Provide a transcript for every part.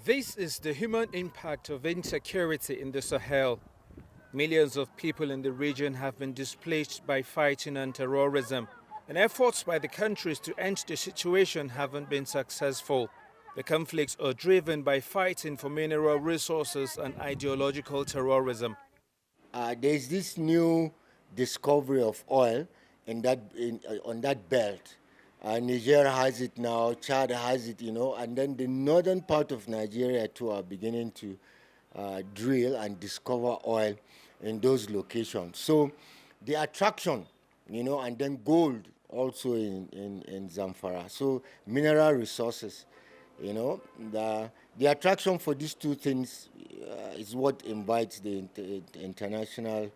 This is the human impact of insecurity in the Sahel. Millions of people in the region have been displaced by fighting and terrorism, and efforts by the countries to end the situation haven't been successful. The conflicts are driven by fighting for mineral resources and ideological terrorism. There's this new discovery of oil on that belt. Niger has it now, Chad has it, and then the northern part of Nigeria too are beginning to drill and discover oil in those locations. So the attraction, and then gold also in Zamfara. So mineral resources, the attraction for these two things is what invites the international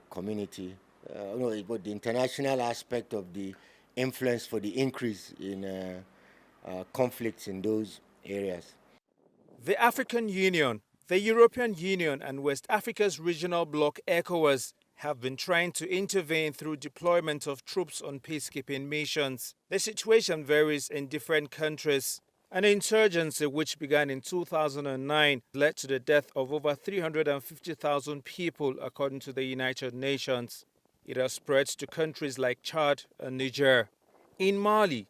community, but the international aspect of the influence for the increase in conflicts in those areas. The African Union, the European Union, and West Africa's regional bloc ECOWAS have been trying to intervene through deployment of troops on peacekeeping missions. The situation varies in different countries. An insurgency which began in 2009 led to the death of over 350,000 people, according to the United Nations. It has spread to countries like Chad and Niger. In Mali,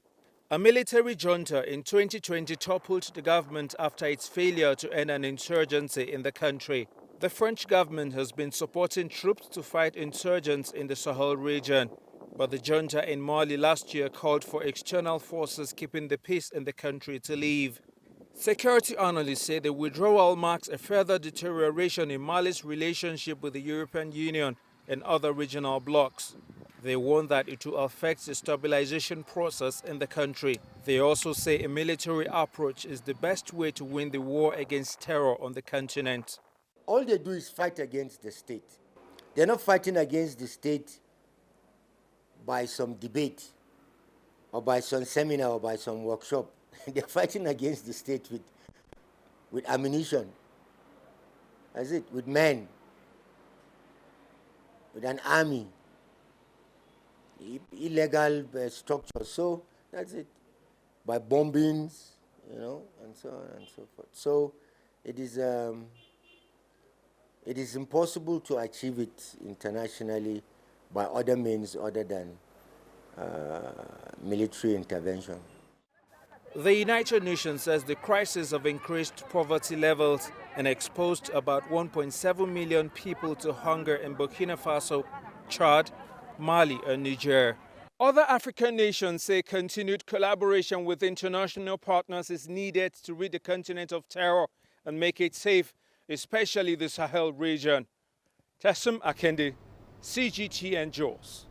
a military junta in 2020 toppled the government after its failure to end an insurgency in the country. The French government has been supporting troops to fight insurgents in the Sahel region, but the junta in Mali last year called for external forces keeping the peace in the country to leave. Security analysts say the withdrawal marks a further deterioration in Mali's relationship with the European Union and other regional blocs. They warn that it will affect the stabilization process in the country. They also say a military approach is the best way to win the war against terror on the continent. All they do is fight against the state. They're not fighting against the state by some debate or by some seminar or by some workshop. They're fighting against the state with ammunition. That's it, with men, with an army, illegal structures. So that's it, by bombings, and so on and so forth. So it is impossible to achieve it internationally by other means other than military intervention. The United Nations says the crisis of increased poverty levels and exposed about 1.7 million people to hunger in Burkina Faso, Chad, Mali, and Niger. Other African nations say continued collaboration with international partners is needed to rid the continent of terror and make it safe, especially the Sahel region. Tassim Akende, CGTN Jos.